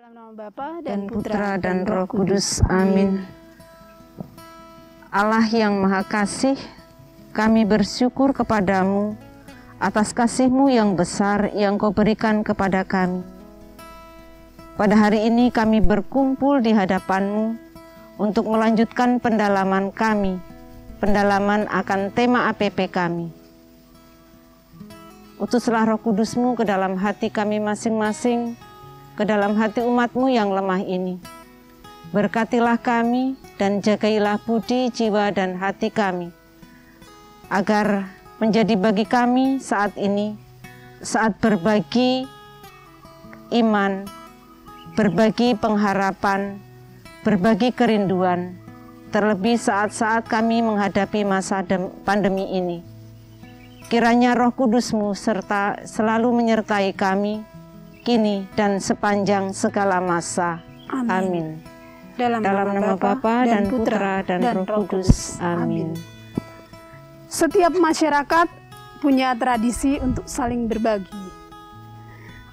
Dalam nama Bapa dan Putra dan Roh Kudus. Amin. Allah yang Maha Kasih, kami bersyukur kepadamu atas kasih-Mu yang besar yang Kau berikan kepada kami. Pada hari ini kami berkumpul di hadapan-Mu untuk melanjutkan pendalaman kami, pendalaman akan tema APP kami. Utuslah Roh Kudus-Mu ke dalam hati kami masing-masing, ke dalam hati umat-Mu yang lemah ini. Berkatilah kami dan jagailah budi, jiwa, dan hati kami, agar menjadi bagi kami saat ini, saat berbagi iman, berbagi pengharapan, berbagi kerinduan, terlebih saat-saat kami menghadapi masa pandemi ini. Kiranya Roh Kudus-Mu serta selalu menyertai kami, kini dan sepanjang segala masa. Amin. Dalam nama Bapa dan Putra dan Roh Kudus. Amin. Setiap masyarakat punya tradisi untuk saling berbagi,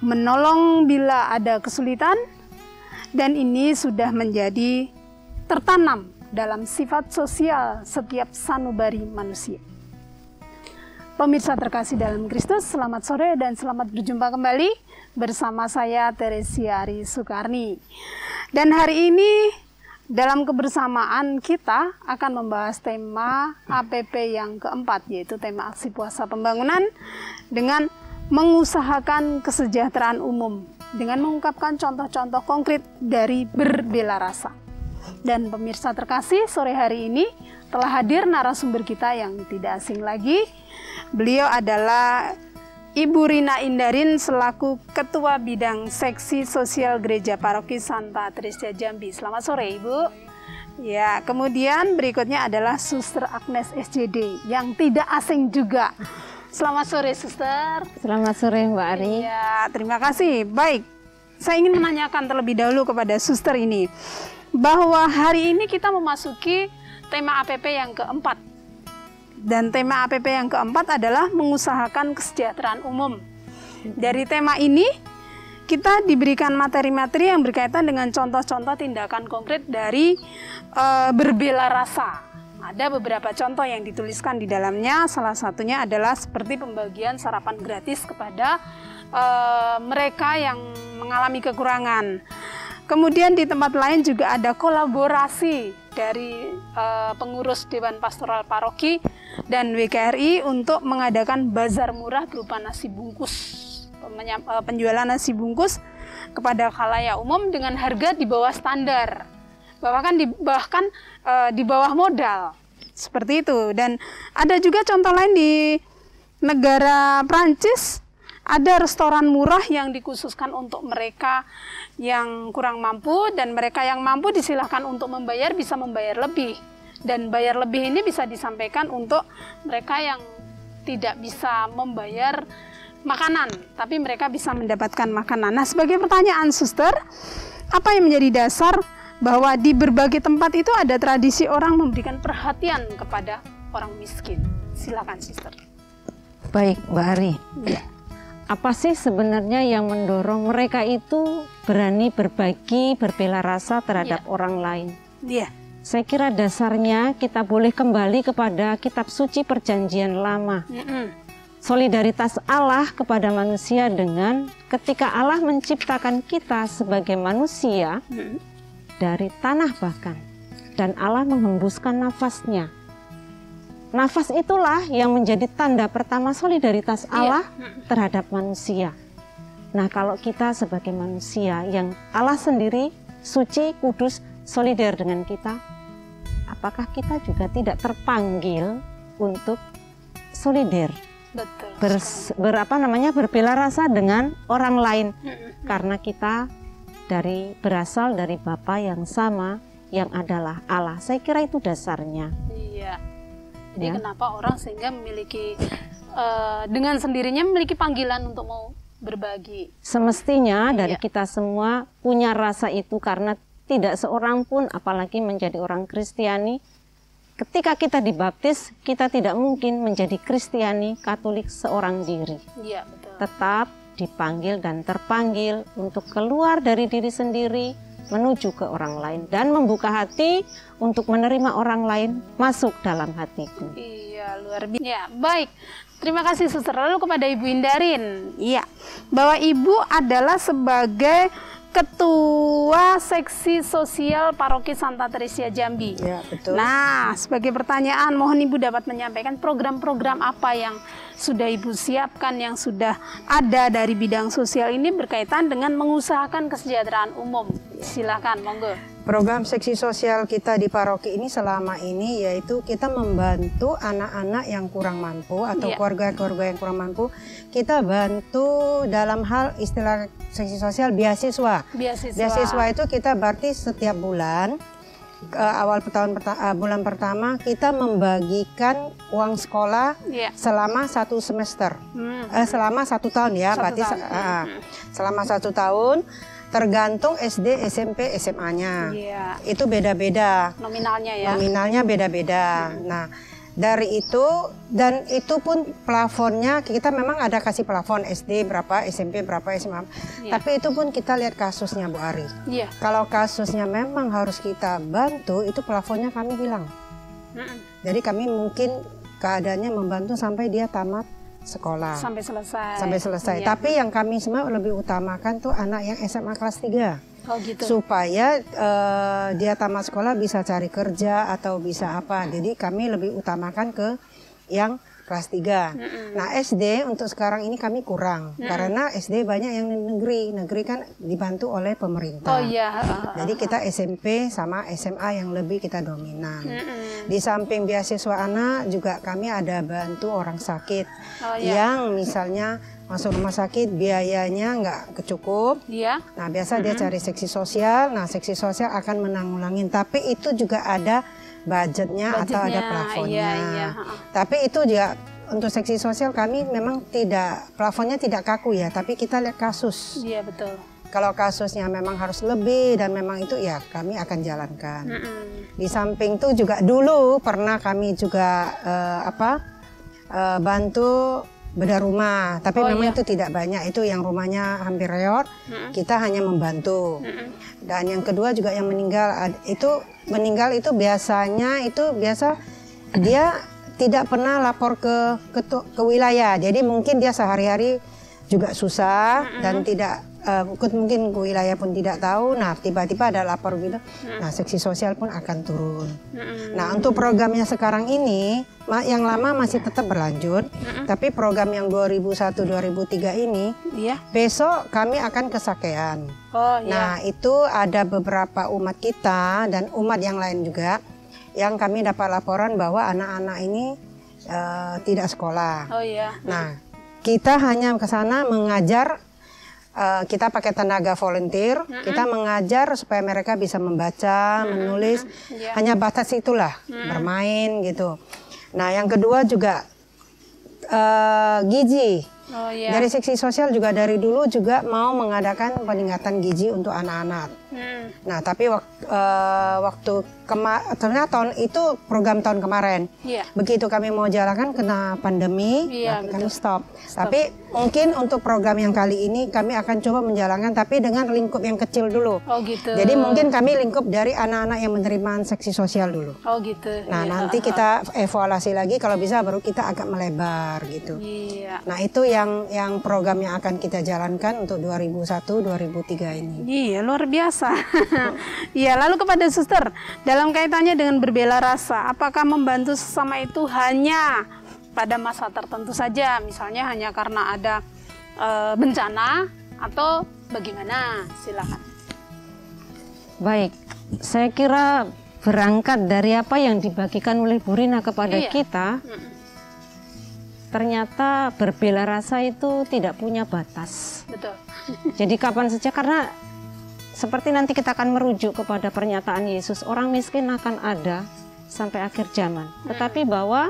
menolong bila ada kesulitan, dan ini sudah menjadi tertanam dalam sifat sosial setiap sanubari manusia. Pemirsa terkasih dalam Kristus, selamat sore dan selamat berjumpa kembali bersama saya Teresia Ari Sukarni. Dan hari ini dalam kebersamaan kita akan membahas tema APP yang keempat, yaitu tema aksi puasa pembangunan dengan mengusahakan kesejahteraan umum dengan mengungkapkan contoh-contoh konkret dari berbela rasa. Dan pemirsa terkasih, sore hari ini telah hadir narasumber kita yang tidak asing lagi. Beliau adalah Ibu Rina Indarin selaku Ketua Bidang Seksi Sosial Gereja Paroki Santa Tresia Jambi. Selamat sore, Ibu. Ya, kemudian berikutnya adalah Suster Agnes SJD yang tidak asing juga. Selamat sore, Suster. Selamat sore, Mbak Ari. Ya, terima kasih. Baik, saya ingin menanyakan terlebih dahulu kepada Suster ini, bahwa hari ini kita memasuki tema APP yang keempat. Dan tema APP yang keempat adalah mengusahakan kesejahteraan umum. Dari tema ini, kita diberikan materi-materi yang berkaitan dengan contoh-contoh tindakan konkret dari berbela rasa. Ada beberapa contoh yang dituliskan di dalamnya, salah satunya adalah seperti pembagian sarapan gratis kepada mereka yang mengalami kekurangan. Kemudian di tempat lain juga ada kolaborasi dari pengurus Dewan Pastoral Paroki dan WKRI untuk mengadakan bazar murah berupa nasi bungkus, penjualan nasi bungkus kepada khalayak umum dengan harga di bawah standar, bahkan di bawah modal, seperti itu. Dan ada juga contoh lain di negara Prancis, ada restoran murah yang dikhususkan untuk mereka yang kurang mampu, dan mereka yang mampu disilahkan untuk membayar, bisa membayar lebih. Dan bayar lebih ini bisa disampaikan untuk mereka yang tidak bisa membayar makanan, tapi mereka bisa mendapatkan makanan. Nah, sebagai pertanyaan, Suster, apa yang menjadi dasar bahwa di berbagai tempat itu ada tradisi orang memberikan perhatian kepada orang miskin? Silakan, Suster. Baik, Mbak Ari. Ya. Apa sih sebenarnya yang mendorong mereka itu berani berbagi, berbela rasa terhadap orang lain? Iya. Saya kira dasarnya kita boleh kembali kepada kitab suci Perjanjian Lama. Solidaritas Allah kepada manusia dengan ketika Allah menciptakan kita sebagai manusia dari tanah bahkan, dan Allah menghembuskan nafasnya. Nafas itulah yang menjadi tanda pertama solidaritas Allah terhadap manusia. Nah, kalau kita sebagai manusia yang Allah sendiri suci, kudus, solider dengan kita, apakah kita juga tidak terpanggil untuk solider? Betul. Berbela rasa dengan orang lain, karena kita berasal dari Bapa yang sama, yang adalah Allah. Saya kira itu dasarnya. Iya. Jadi kenapa orang sehingga memiliki dengan sendirinya memiliki panggilan untuk mau berbagi? Semestinya dari kita semua punya rasa itu, karena tidak seorang pun, apalagi menjadi orang Kristiani, ketika kita dibaptis, kita tidak mungkin menjadi Kristiani Katolik seorang diri. Iya, betul. Tetap dipanggil dan terpanggil untuk keluar dari diri sendiri menuju ke orang lain dan membuka hati untuk menerima orang lain masuk dalam hatiku. Iya, luar biasa. Ya, baik. Terima kasih Suster. Lalu kepada Ibu Indarin, iya, bahwa Ibu adalah sebagai Ketua Seksi Sosial Paroki Santa Teresia Jambi. Ya, betul. Nah, sebagai pertanyaan, mohon Ibu dapat menyampaikan program-program apa yang sudah Ibu siapkan, yang sudah ada dari bidang sosial ini berkaitan dengan mengusahakan kesejahteraan umum. Silakan, monggo. Program seksi sosial kita di paroki ini selama ini yaitu kita membantu anak-anak yang kurang mampu atau keluarga-keluarga yang kurang mampu. Kita bantu dalam hal istilah seksi sosial beasiswa. Beasiswa itu kita berarti setiap bulan bulan pertama kita membagikan uang sekolah selama 1 semester, selama 1 tahun ya, berarti selama 1 tahun. Tergantung SD, SMP, SMA-nya. Itu beda-beda. Nominalnya ya. Nominalnya beda-beda. Nah, dari itu dan itu pun plafonnya kita memang ada kasih plafon SD berapa, SMP berapa, SMA. Tapi itu pun kita lihat kasusnya Bu Ari. Kalau kasusnya memang harus kita bantu, itu plafonnya kami hilang. Jadi kami mungkin keadaannya membantu sampai dia tamat sekolah sampai selesai. Tapi yang kami semua lebih utamakan tuh anak yang SMA kelas 3. Supaya dia tamat sekolah bisa cari kerja atau bisa apa. Jadi kami lebih utamakan ke yang kelas 3. Nah, SD untuk sekarang ini kami kurang karena SD banyak yang negeri kan dibantu oleh pemerintah. Jadi kita SMP sama SMA yang lebih kita dominan. Di samping beasiswa anak juga kami ada bantu orang sakit yang misalnya masuk rumah sakit biayanya nggak kecukup. Nah, biasa dia cari seksi sosial. Nah, seksi sosial akan menanggulangi. Tapi itu juga ada budgetnya atau ada plafonnya. Tapi itu juga untuk seksi sosial kami memang tidak, plafonnya tidak kaku ya, tapi kita lihat kasus. Iya, betul. Kalau kasusnya memang harus lebih dan memang itu ya kami akan jalankan. Di samping itu juga dulu pernah kami juga bantu bedah rumah, tapi memang itu tidak banyak, itu yang rumahnya hampir reot, kita hanya membantu. Dan yang kedua juga yang meninggal itu biasanya dia tidak pernah lapor ke wilayah, jadi mungkin dia sehari-hari juga susah dan tidak mungkin ke wilayah pun tidak tahu. Nah, tiba-tiba ada lapor gitu. Nah, seksi sosial pun akan turun. Nah, untuk programnya sekarang ini yang lama masih tetap berlanjut, tapi program yang 2001-2003 ini besok kami akan ke Sakean. Nah, itu ada beberapa umat kita dan umat yang lain juga yang kami dapat laporan bahwa anak-anak ini tidak sekolah. Nah, kita hanya ke sana mengajar. Kita pakai tenaga volunteer, kita mengajar supaya mereka bisa membaca, menulis, hanya batas itulah, bermain gitu. Nah, yang kedua juga gizi. Dari seksi sosial juga dari dulu juga mau mengadakan peningkatan gizi untuk anak-anak. Nah, tapi waktu ternyata tahun itu program tahun kemarin. Begitu kami mau jalankan kena pandemi, kami stop. Tapi mungkin untuk program yang kali ini kami akan coba menjalankan tapi dengan lingkup yang kecil dulu. Jadi mungkin kami lingkup dari anak-anak yang menerima seksi sosial dulu. Nah, nanti kita evaluasi lagi, kalau bisa baru kita agak melebar gitu. Nah, itu yang program yang akan kita jalankan untuk 2001-2003 ini. Iya, luar biasa. Iya, lalu kepada Suster, dalam kaitannya dengan berbela rasa, apakah membantu sesama itu hanya pada masa tertentu saja, misalnya hanya karena ada bencana atau bagaimana? Silakan. Baik, saya kira berangkat dari apa yang dibagikan oleh Bu Rina kepada kita, ternyata berbela rasa itu tidak punya batas. Betul. Jadi kapan saja, karena seperti nanti kita akan merujuk kepada pernyataan Yesus, orang miskin akan ada sampai akhir zaman. Tetapi bahwa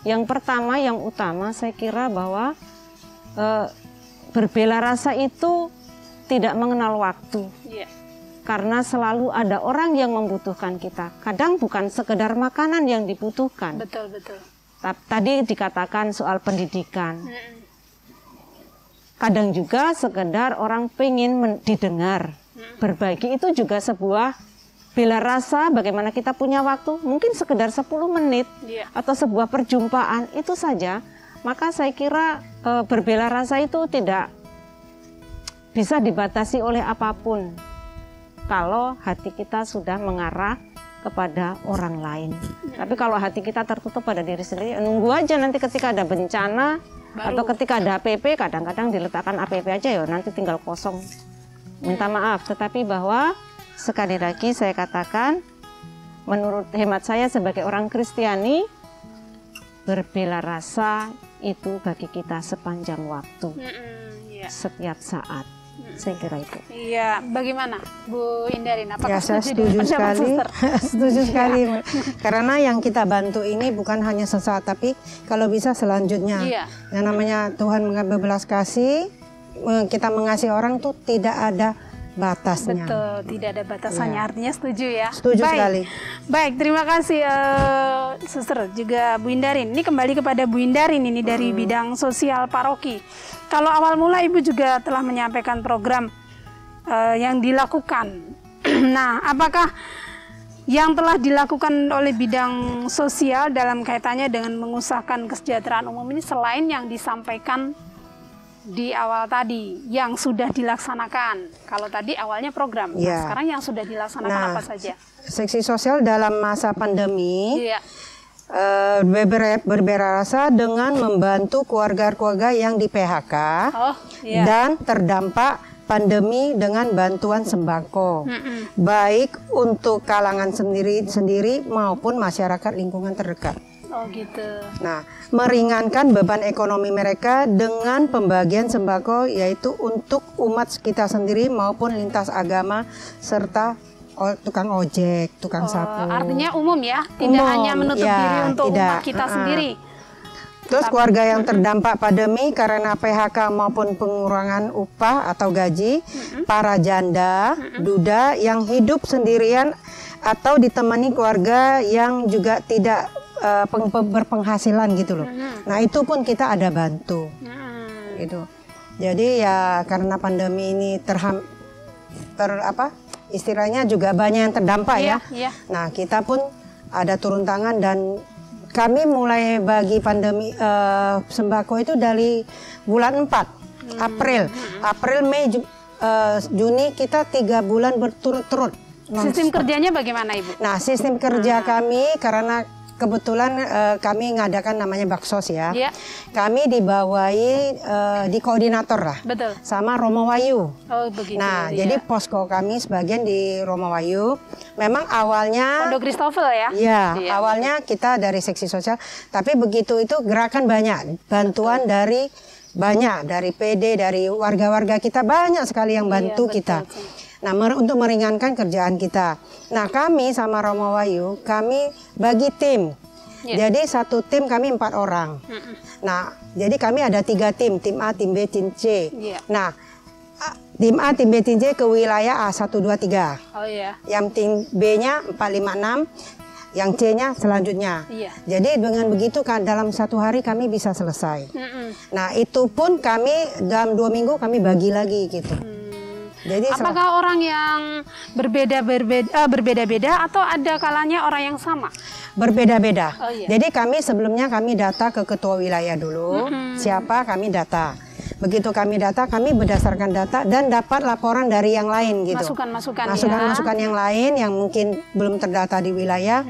yang pertama, yang utama saya kira bahwa berbela rasa itu tidak mengenal waktu. Karena selalu ada orang yang membutuhkan kita. Kadang bukan sekedar makanan yang dibutuhkan. Betul, betul. Tadi dikatakan soal pendidikan. kadang juga sekedar orang pengen didengar. Berbagi itu juga sebuah bela rasa, bagaimana kita punya waktu, mungkin sekedar 10 menit atau sebuah perjumpaan, itu saja. Maka saya kira berbela rasa itu tidak bisa dibatasi oleh apapun kalau hati kita sudah mengarah kepada orang lain. Tapi kalau hati kita tertutup pada diri sendiri, nunggu aja nanti ketika ada bencana atau ketika ada APP, kadang-kadang diletakkan APP aja ya, nanti tinggal kosong. Minta maaf, tetapi bahwa sekali lagi saya katakan, menurut hemat saya sebagai orang Kristiani, berbela rasa itu bagi kita sepanjang waktu, setiap saat. Saya kira itu. Iya, bagaimana Bu Indarin? Apakah saya setuju sekali. Setuju sekali. Karena yang kita bantu ini bukan hanya sesaat, tapi kalau bisa selanjutnya. Yang namanya Tuhan berbelas kasih, kita mengasihi orang tuh tidak ada batasnya. Betul, tidak ada batasannya. Artinya setuju ya. Setuju sekali. Baik, terima kasih Suster juga Bu Indarin. Ini kembali kepada Bu Indarin ini dari bidang sosial paroki. Kalau awal mula Ibu juga telah menyampaikan program yang dilakukan. Nah, apakah yang telah dilakukan oleh bidang sosial dalam kaitannya dengan mengusahakan kesejahteraan umum ini selain yang disampaikan di awal tadi yang sudah dilaksanakan? Kalau tadi awalnya program, nah, sekarang yang sudah dilaksanakan apa saja? Seksi sosial dalam masa pandemi berbela rasa dengan membantu keluarga-keluarga yang di PHK dan terdampak pandemi dengan bantuan sembako, baik untuk kalangan sendiri maupun masyarakat lingkungan terdekat. Oh gitu. Nah, meringankan beban ekonomi mereka dengan pembagian sembako, yaitu untuk umat kita sendiri maupun lintas agama serta tukang ojek, tukang sapu. Artinya umum ya, tidak hanya menutup diri untuk umat kita sendiri. Terus keluarga yang terdampak pandemi karena PHK maupun pengurangan upah atau gaji, para janda, duda yang hidup sendirian atau ditemani keluarga yang juga tidak berpenghasilan gitu loh. Nah, itu pun kita ada bantu. Gitu. Jadi ya karena pandemi ini istilahnya juga banyak yang terdampak ya. Nah, kita pun ada turun tangan dan kami mulai bagi pandemi sembako itu dari bulan 4 April, Mei, Juni, kita 3 bulan berturut-turut. Sistem kerjanya bagaimana Ibu? Nah, sistem kerja kami karena kebetulan kami ngadakan namanya Baksos ya. Kami dibawahi di koordinator lah. Betul. Sama Romo Wahyu. Oh begitu. Nah, jadi posko kami sebagian di Romo Wahyu. Memang awalnya Pondok Christopher ya? Iya, awalnya kita dari seksi sosial, tapi begitu itu gerakan banyak, bantuan dari PD, dari warga-warga kita banyak sekali yang bantu kita. Nah, untuk meringankan kerjaan kita. Nah, kami sama Romo Wahyu, kami bagi tim. Jadi satu tim kami 4 orang. Nah, jadi kami ada 3 tim, tim A, tim B, tim C. Nah, tim A, tim B, tim C ke wilayah A 1, 2, 3. Oh iya. Yang tim B-nya 4, 5, 6. Yang C-nya selanjutnya. Jadi dengan begitu kan dalam 1 hari kami bisa selesai. Nah, itu pun kami dalam 2 minggu kami bagi lagi gitu. Jadi apakah orang yang berbeda-beda atau ada kalanya orang yang sama? Berbeda-beda. Jadi kami sebelumnya kami data ke ketua wilayah dulu, siapa kami data. Begitu kami data, kami berdasarkan data dan dapat laporan dari yang lain gitu. Masukan-masukan yang lain yang mungkin belum terdata di wilayah.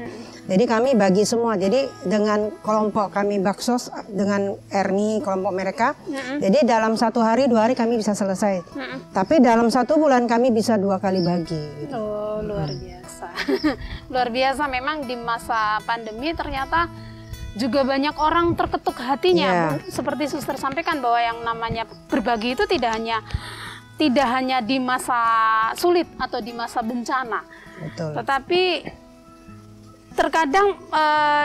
Jadi kami bagi semua. Jadi dengan kelompok kami Baksos dengan Erni kelompok mereka. Jadi dalam 1 hari 2 hari kami bisa selesai. Tapi dalam 1 bulan kami bisa 2 kali bagi. Gitu. Oh luar biasa. Luar biasa memang di masa pandemi ternyata juga banyak orang terketuk hatinya. Seperti Suster sampaikan bahwa yang namanya berbagi itu tidak hanya di masa sulit atau di masa bencana. Betul. Tetapi terkadang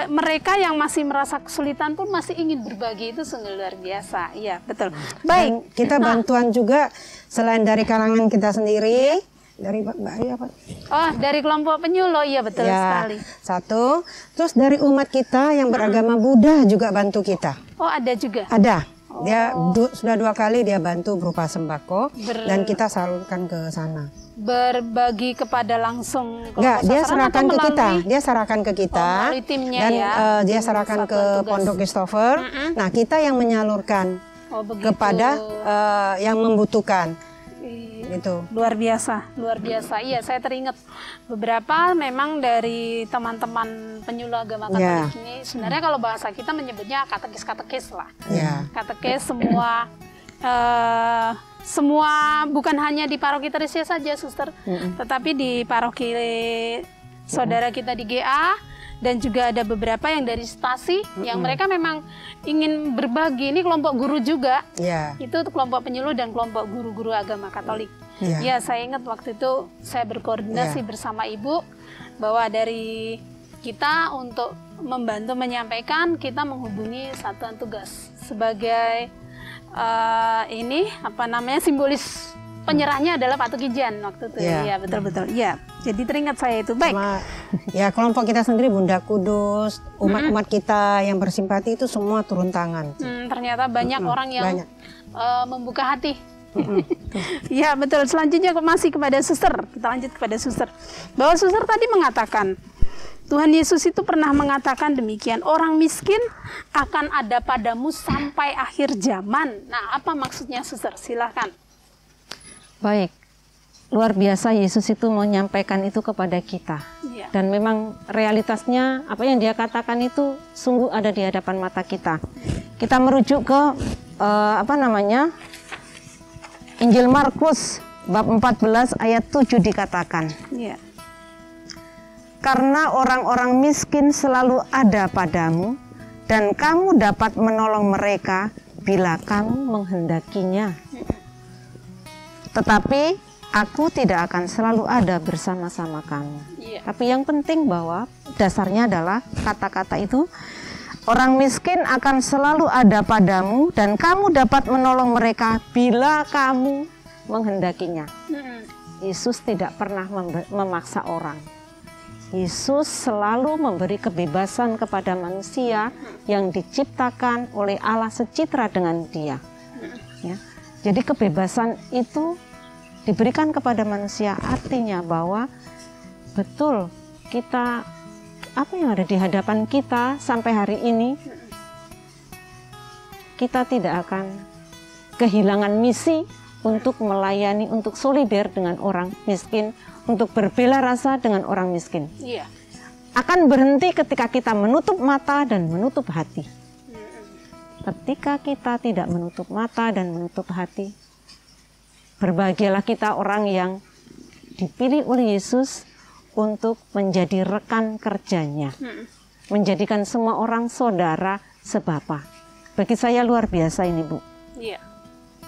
mereka yang masih merasa kesulitan pun masih ingin berbagi, itu sungguh luar biasa. Iya, betul. Baik. Dan kita bantuan juga selain dari kalangan kita sendiri, dari Mbak Ari apa? Oh, dari kelompok penyuluh, iya betul sekali. 1, terus dari umat kita yang beragama Buddha juga bantu kita. Oh, ada juga? Ada. Dia sudah 2 kali dia bantu berupa sembako dan kita salurkan ke sana. Berbagi kepada langsung ke Enggak, dia sasaran serahkan atau ke kita. melalui- Dia serahkan ke kita. melalui timnya dan ya. dia serahkan ke Satuan tugas. Pondok Christopher. Nah, kita yang menyalurkan Begitu. kepada yang membutuhkan. Iya. Gitu. Luar biasa, luar biasa. Iya, saya teringat beberapa memang dari teman-teman penyuluh agama Katolik ini. Sebenarnya kalau bahasa kita menyebutnya katekis lah. Ya. Katekis semua bukan hanya di paroki Tresia saja, Suster, tetapi di paroki saudara kita di GA. Dan juga ada beberapa yang dari stasi yang mereka memang ingin berbagi. Ini kelompok guru juga. Ya. Itu kelompok penyuluh dan kelompok guru-guru agama Katolik. Ya. Ya, saya ingat waktu itu saya berkoordinasi bersama Ibu bahwa dari kita untuk membantu menyampaikan, kita menghubungi satuan tugas sebagai simbolis penyerahnya adalah Pak Tukijan waktu itu. Iya, betul-betul. Iya. Jadi teringat saya itu. Baik. Ya, kelompok kita sendiri Bunda Kudus, umat-umat kita yang bersimpati itu semua turun tangan. Ternyata banyak orang yang membuka hati. Ya, betul. Selanjutnya masih kepada Suster. Kita lanjut kepada Suster. Bahwa Suster tadi mengatakan Tuhan Yesus itu pernah mengatakan demikian, orang miskin akan ada padamu sampai akhir zaman. Nah, apa maksudnya, Suster? Silakan. Baik, luar biasa Yesus itu menyampaikan itu kepada kita. Iya. Dan memang realitasnya apa yang dia katakan itu sungguh ada di hadapan mata kita. Kita merujuk ke Injil Markus bab 14 ayat 7 dikatakan. Iya. Karena orang-orang miskin selalu ada padamu dan kamu dapat menolong mereka bila kamu menghendakinya. Tetapi aku tidak akan selalu ada bersama-sama kamu. Iya. Tapi yang penting bahwa dasarnya adalah kata-kata itu, orang miskin akan selalu ada padamu dan kamu dapat menolong mereka bila kamu menghendakinya. Yesus tidak pernah memaksa orang. Yesus selalu memberi kebebasan kepada manusia yang diciptakan oleh Allah secitra dengan Dia. Ya. Jadi kebebasan itu diberikan kepada manusia, artinya bahwa betul kita apa yang ada di hadapan kita sampai hari ini, kita tidak akan kehilangan misi untuk melayani, untuk solider dengan orang miskin, untuk berbela rasa dengan orang miskin. Iya. Akan berhenti ketika kita menutup mata dan menutup hati. Ketika kita tidak menutup mata dan menutup hati, berbahagialah kita orang yang dipilih oleh Yesus untuk menjadi rekan kerjanya, menjadikan semua orang saudara sebapa. Bagi saya luar biasa ini, Bu. Iya.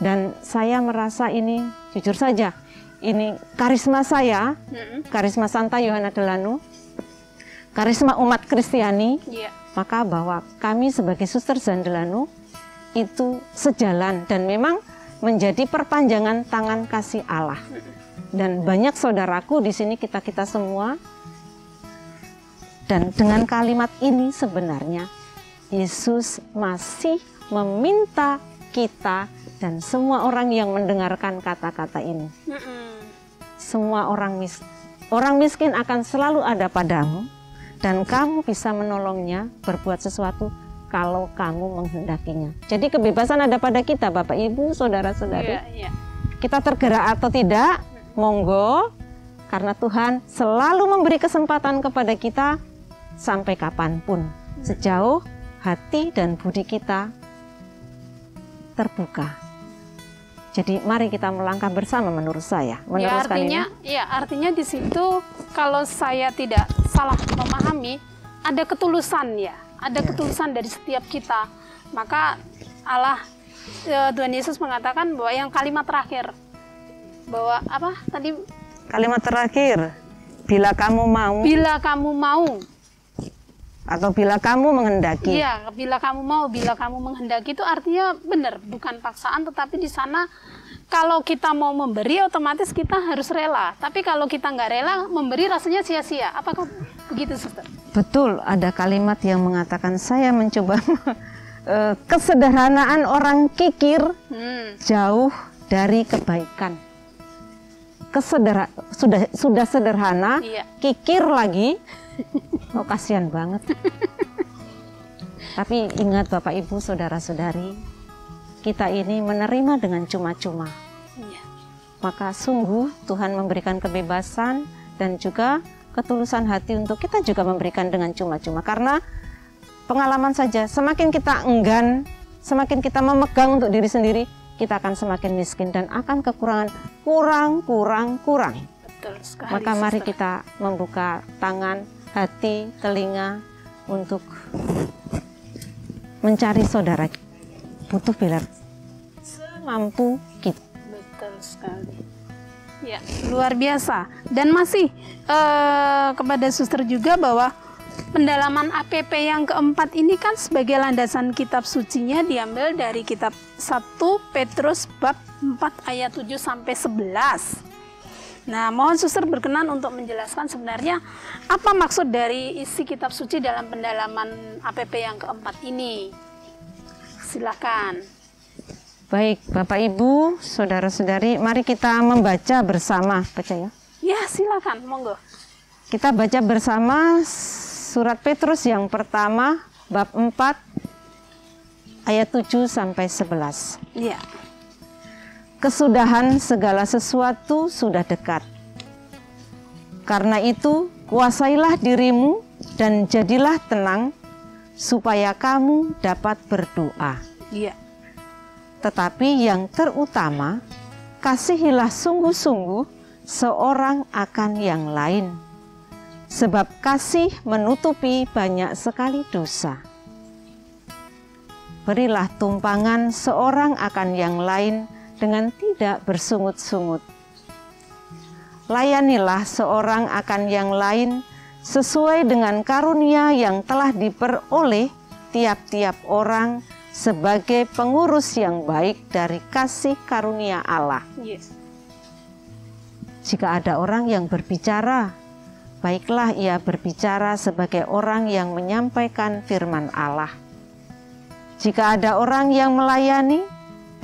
Dan saya merasa ini, jujur saja, ini karisma saya, karisma Santa Yohana Delano, karisma umat Kristiani. Iya. Maka bahwa kami sebagai Suster Zandelano itu sejalan dan memang menjadi perpanjangan tangan kasih Allah. Dan banyak saudaraku di sini, kita semua. Dan dengan kalimat ini sebenarnya Yesus masih meminta kita dan semua orang yang mendengarkan kata-kata ini. Semua orang miskin akan selalu ada padamu. Dan kamu bisa menolongnya berbuat sesuatu kalau kamu menghendakinya. Jadi kebebasan ada pada kita, Bapak Ibu, saudara-saudari. Iya. Kita tergerak atau tidak, monggo. Karena Tuhan selalu memberi kesempatan kepada kita sampai kapanpun. Sejauh hati dan budi kita terbuka. Jadi mari kita melangkah bersama menurut saya. Artinya di situ kalau saya tidak salah memahami, ada ketulusan ya, ada ketulusan dari setiap kita. Maka Allah, Tuhan Yesus mengatakan bahwa yang kalimat terakhir, bahwa apa tadi? Kalimat terakhir, bila kamu mau. Bila kamu mau. Atau bila kamu menghendaki. Iya, bila kamu mau, bila kamu menghendaki itu artinya benar, bukan paksaan, tetapi di sana kalau kita mau memberi otomatis kita harus rela. Tapi kalau kita nggak rela memberi rasanya sia-sia. Apakah begitu, Suster? Betul, ada kalimat yang mengatakan saya mencoba kesederhanaan orang kikir jauh dari kebaikan. Sudah sederhana, Iya. kikir lagi, oh kasihan banget. Tapi ingat Bapak Ibu, saudara-saudari, kita ini menerima dengan cuma-cuma. Iya. Maka sungguh Tuhan memberikan kebebasan dan juga ketulusan hati untuk kita juga memberikan dengan cuma-cuma. Karena pengalaman saja, semakin kita enggan, semakin kita memegang untuk diri sendiri, kita akan semakin miskin dan akan kekurangan kurang. Betul sekali. Maka mari Suster. kita membuka tangan, hati, telinga untuk mencari saudara. Butuh belar semampu kita. Betul sekali. Ya, luar biasa. Dan masih kepada suster juga bahwa pendalaman APP yang keempat ini kan sebagai landasan kitab sucinya diambil dari kitab 1 Petrus bab 4 ayat 7 sampai 11. Nah, mohon suster berkenan untuk menjelaskan sebenarnya apa maksud dari isi kitab suci dalam pendalaman APP yang keempat ini. Silakan. Baik, Bapak Ibu, saudara-saudari, mari kita membaca bersama, baca ya. Ya, silakan, monggo. Kita baca bersama surat Petrus yang pertama, bab 4, ayat 7 sampai 11. Iya. Kesudahan segala sesuatu sudah dekat. Karena itu, kuasailah dirimu dan jadilah tenang, supaya kamu dapat berdoa. Iya. Tetapi yang terutama, kasihilah sungguh-sungguh seorang akan yang lain. Sebab kasih menutupi banyak sekali dosa. Berilah tumpangan seorang akan yang lain dengan tidak bersungut-sungut. Layanilah seorang akan yang lain sesuai dengan karunia yang telah diperoleh tiap-tiap orang sebagai pengurus yang baik dari kasih karunia Allah. Yes. Jika ada orang yang berbicara, baiklah ia berbicara sebagai orang yang menyampaikan firman Allah. Jika ada orang yang melayani,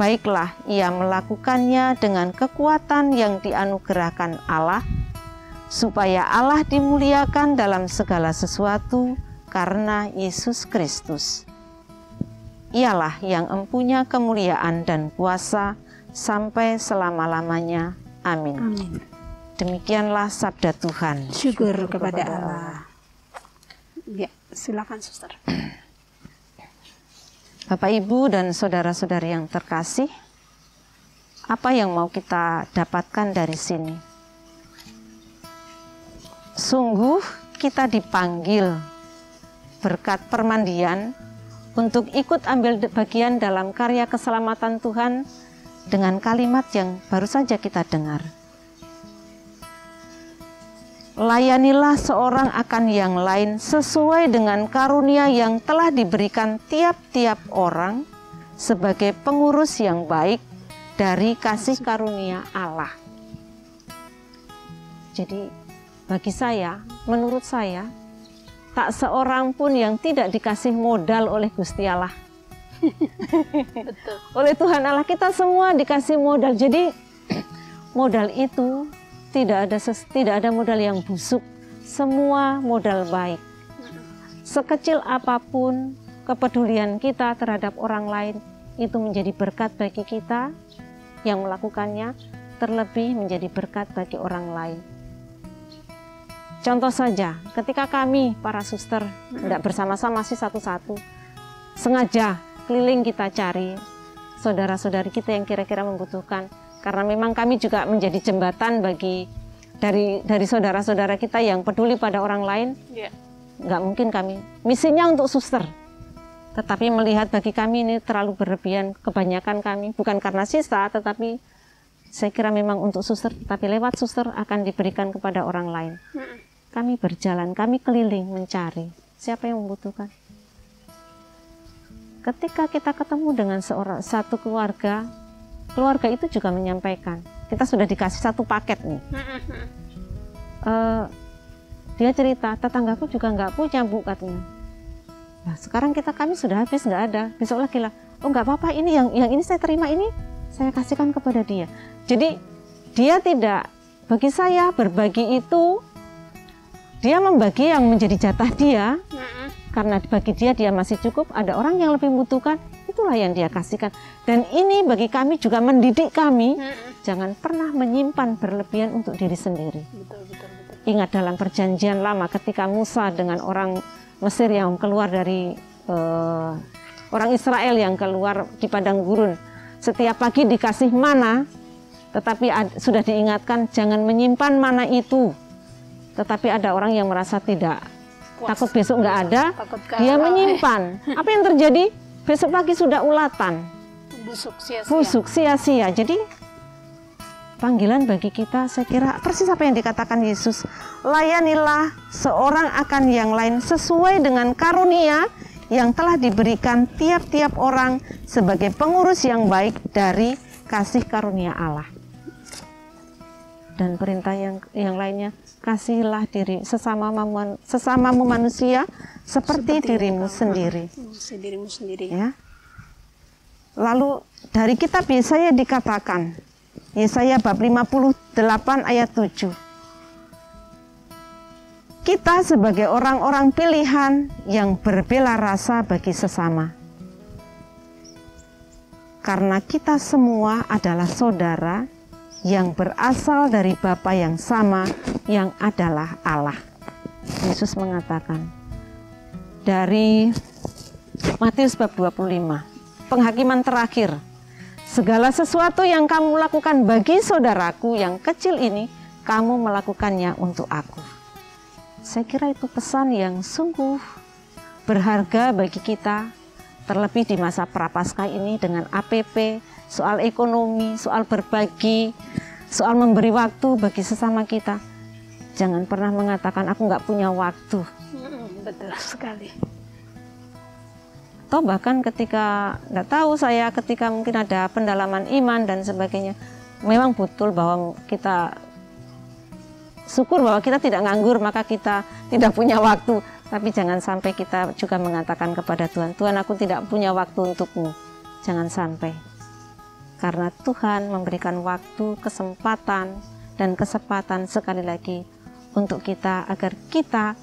baiklah ia melakukannya dengan kekuatan yang dianugerahkan Allah, supaya Allah dimuliakan dalam segala sesuatu karena Yesus Kristus. Ialah yang empunya kemuliaan dan kuasa sampai selama-lamanya. Amin. Amin. Demikianlah sabda Tuhan. Syukur kepada Allah. Ya, silakan suster. Bapak, Ibu, dan saudara-saudari yang terkasih, apa yang mau kita dapatkan dari sini? Sungguh kita dipanggil berkat permandian untuk ikut ambil bagian dalam karya keselamatan Tuhan dengan kalimat yang baru saja kita dengar. Layanilah seorang akan yang lain sesuai dengan karunia yang telah diberikan tiap-tiap orang sebagai pengurus yang baik dari kasih karunia Allah. Jadi bagi saya, menurut saya, tak seorang pun yang tidak dikasih modal oleh Gusti Allah. Betul. Oleh Tuhan Allah, kita semua dikasih modal. Jadi modal itu tidak ada modal yang busuk, semua modal baik. Sekecil apapun kepedulian kita terhadap orang lain itu menjadi berkat bagi kita yang melakukannya, terlebih menjadi berkat bagi orang lain. Contoh saja, ketika kami para suster tidak bersama-sama sih satu-satu, sengaja keliling kita cari saudara-saudari kita yang kira-kira membutuhkan. Karena memang kami juga menjadi jembatan bagi dari saudara-saudara kita yang peduli pada orang lain. Yeah. Nggak mungkin kami, misinya untuk suster. Tetapi melihat bagi kami ini terlalu berlebihan, kebanyakan kami, bukan karena sisa, tetapi saya kira memang untuk suster, tapi lewat suster akan diberikan kepada orang lain. Kami berjalan, kami keliling mencari siapa yang membutuhkan. Ketika kita ketemu dengan satu keluarga itu juga menyampaikan, kita sudah dikasih satu paket nih. Dia cerita, tetanggaku juga nggak punya, Bu, katanya. Nah, sekarang kami sudah habis, nggak ada. Besok lagi lah. Oh nggak apa-apa, ini yang ini saya terima, ini saya kasihkan kepada dia. Jadi dia tidak, bagi saya berbagi itu, dia membagi yang menjadi jatah dia. Karena bagi dia masih cukup, ada orang yang lebih membutuhkan, itulah yang dia kasihkan. Dan ini bagi kami juga mendidik kami, jangan pernah menyimpan berlebihan untuk diri sendiri. Betul. Ingat dalam perjanjian lama ketika Musa dengan orang Mesir yang keluar dari orang Israel yang keluar di padang gurun, setiap pagi dikasih mana, tetapi sudah diingatkan jangan menyimpan mana itu. Tetapi ada orang yang merasa tidak, takut besok nggak ada, dia menyimpan. Apa yang terjadi? Besok pagi sudah ulatan, busuk sia-sia. Jadi panggilan bagi kita, saya kira persis apa yang dikatakan Yesus. Layanilah seorang akan yang lain sesuai dengan karunia yang telah diberikan tiap-tiap orang sebagai pengurus yang baik dari kasih karunia Allah. Dan perintah yang lainnya, kasihilah diri sesamamu manusia seperti dirimu sendiri. Ya. Lalu dari kitab Yesaya dikatakan, Yesaya bab 58 ayat 7. Kita sebagai orang-orang pilihan yang berbela rasa bagi sesama. Karena kita semua adalah saudara yang berasal dari Bapa yang sama, yang adalah Allah. Yesus mengatakan dari Matius bab 25, penghakiman terakhir, segala sesuatu yang kamu lakukan bagi saudaraku yang kecil ini, kamu melakukannya untuk aku. Saya kira itu pesan yang sungguh berharga bagi kita, terlebih di masa prapaskah ini dengan APP, soal ekonomi, soal berbagi, soal memberi waktu bagi sesama kita. Jangan pernah mengatakan aku nggak punya waktu. Betul sekali. Atau bahkan ketika, nggak tahu saya, ketika mungkin ada pendalaman iman dan sebagainya, memang betul bahwa kita syukur bahwa kita tidak nganggur, maka kita tidak punya waktu. Tapi jangan sampai kita juga mengatakan kepada Tuhan, Tuhan aku tidak punya waktu untukmu. Jangan sampai. Karena Tuhan memberikan waktu, kesempatan, dan kesempatan sekali lagi untuk kita agar kita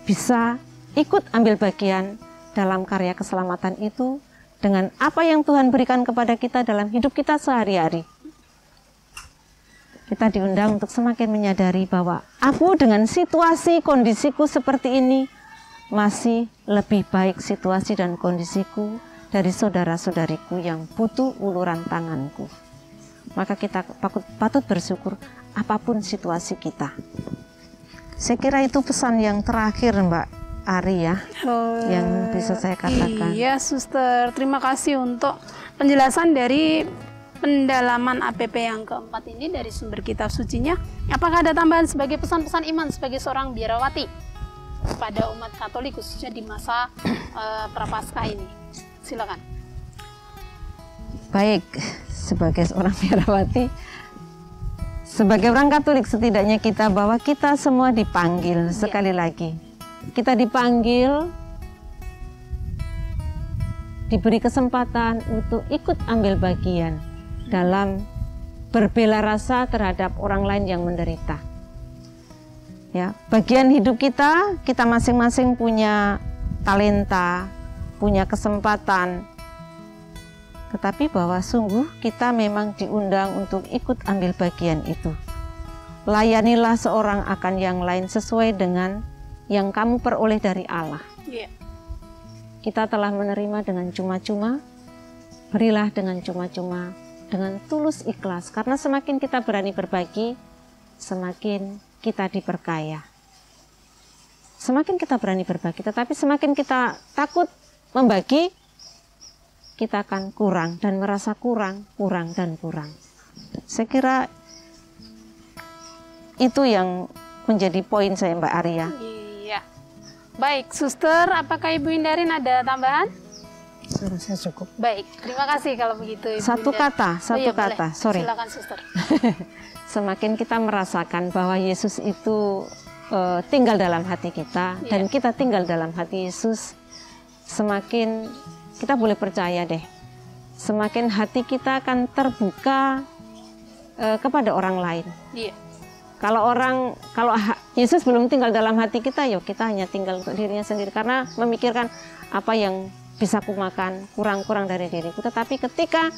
bisa ikut ambil bagian dalam karya keselamatan itu dengan apa yang Tuhan berikan kepada kita dalam hidup kita sehari-hari. Kita diundang untuk semakin menyadari bahwa aku dengan situasi kondisiku seperti ini masih lebih baik situasi dan kondisiku dari saudara-saudariku yang butuh uluran tanganku. Maka kita patut bersyukur apapun situasi kita. Saya kira itu pesan yang terakhir Mbak Ari ya, yang bisa saya katakan. Iya Suster, terima kasih untuk penjelasan dari pendalaman APP yang keempat ini dari sumber kitab sucinya. Apakah ada tambahan sebagai pesan-pesan iman sebagai seorang biarawati kepada umat Katolik khususnya di masa Prapaskah ini? Silakan. Baik, sebagai seorang biarawati, sebagai orang Katolik setidaknya kita bahwa kita semua dipanggil sekali lagi. Kita dipanggil, diberi kesempatan untuk ikut ambil bagian dalam berbela rasa terhadap orang lain yang menderita. Ya, bagian hidup kita masing-masing punya talenta, punya kesempatan. Tetapi bahwa sungguh kita memang diundang untuk ikut ambil bagian itu. Layanilah seorang akan yang lain sesuai dengan yang kamu peroleh dari Allah. Kita telah menerima dengan cuma-cuma, berilah dengan cuma-cuma, dengan tulus ikhlas. Karena semakin kita berani berbagi, semakin kita diperkaya. Semakin kita berani berbagi, tetapi semakin kita takut membagi, kita akan kurang dan merasa kurang. Saya kira itu yang menjadi poin saya Mbak Arya. Iya. Baik, Suster, apakah Ibu Indarin ada tambahan? Saya cukup. Baik, terima kasih kalau begitu Ibu Satu Indarin. kata, sorry. Silakan Suster. Semakin kita merasakan bahwa Yesus itu tinggal dalam hati kita dan kita tinggal dalam hati Yesus, semakin kita boleh percaya deh, semakin hati kita akan terbuka kepada orang lain. Iya. Kalau Yesus belum tinggal dalam hati kita, yuk kita hanya tinggal untuk dirinya sendiri karena memikirkan apa yang bisa ku makan, kurang-kurang dari diriku. Tetapi ketika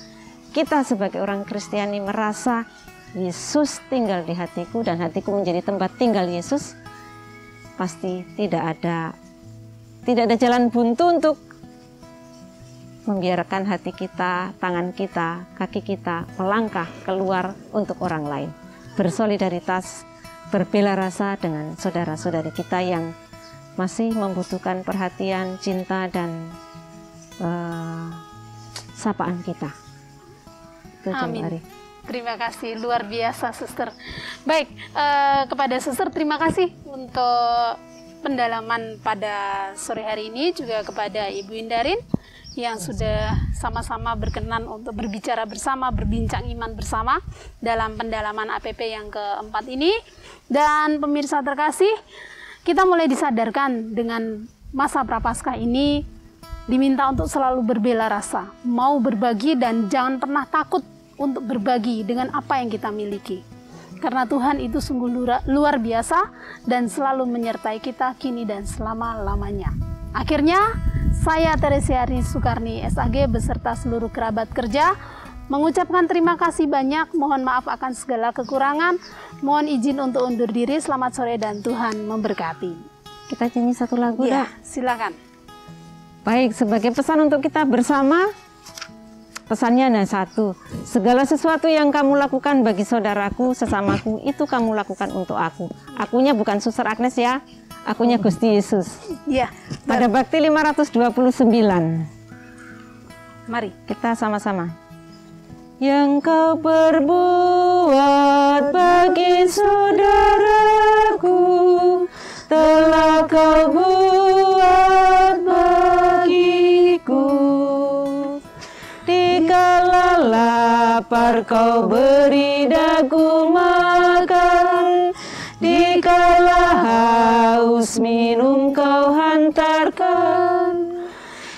kita sebagai orang Kristiani merasa Yesus tinggal di hatiku dan hatiku menjadi tempat tinggal Yesus, pasti tidak ada jalan buntu untuk membiarkan hati kita, tangan kita, kaki kita melangkah keluar untuk orang lain. Bersolidaritas, berbela rasa dengan saudara-saudari kita yang masih membutuhkan perhatian, cinta, dan sapaan kita. Itu Amin. Ari. Terima kasih, luar biasa Suster. Baik, kepada Suster terima kasih untuk pendalaman pada sore hari ini, juga kepada Ibu Indarin yang sudah sama-sama berkenan untuk berbicara bersama, berbincang iman bersama dalam pendalaman APP yang keempat ini. Dan pemirsa terkasih, kita mulai disadarkan dengan masa Prapaskah ini diminta untuk selalu berbela rasa, mau berbagi dan jangan pernah takut untuk berbagi dengan apa yang kita miliki. Karena Tuhan itu sungguh luar biasa dan selalu menyertai kita kini dan selama-lamanya. Akhirnya, saya Teresia Arini Sukarni SAG beserta seluruh kerabat kerja mengucapkan terima kasih banyak, mohon maaf akan segala kekurangan, mohon izin untuk undur diri, selamat sore dan Tuhan memberkati. Kita nyanyi satu lagu, Ya, dah. silakan. Baik, sebagai pesan untuk kita bersama, pesannya hanya satu. Segala sesuatu yang kamu lakukan bagi saudaraku, sesamaku, itu kamu lakukan untuk aku. Akunya bukan Suster Agnes ya, akunya Gusti Yesus. Ya, Pada Bakti 529. mari. Kita sama-sama. Yang kau perbuat bagi saudaraku, telah kau buat bagiku. Dikala lapar kau beri daku makan, dikala haus minum kau hantarkan.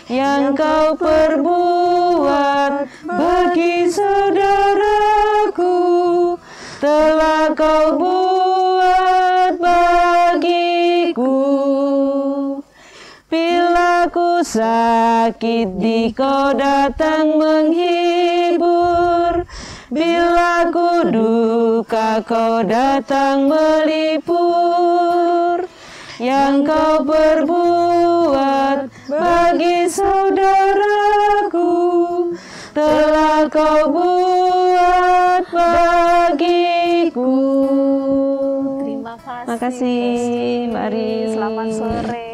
Yang kau perbuat bagi saudaraku, telah kau buat bagiku. Bila ku sakit di kau datang menghibur, bila ku duka kau datang melipur. Yang kau perbuat bagi saudaraku, telah kau buat bagiku. Terima kasih. Makasih, Mbak Ari. Selamat sore.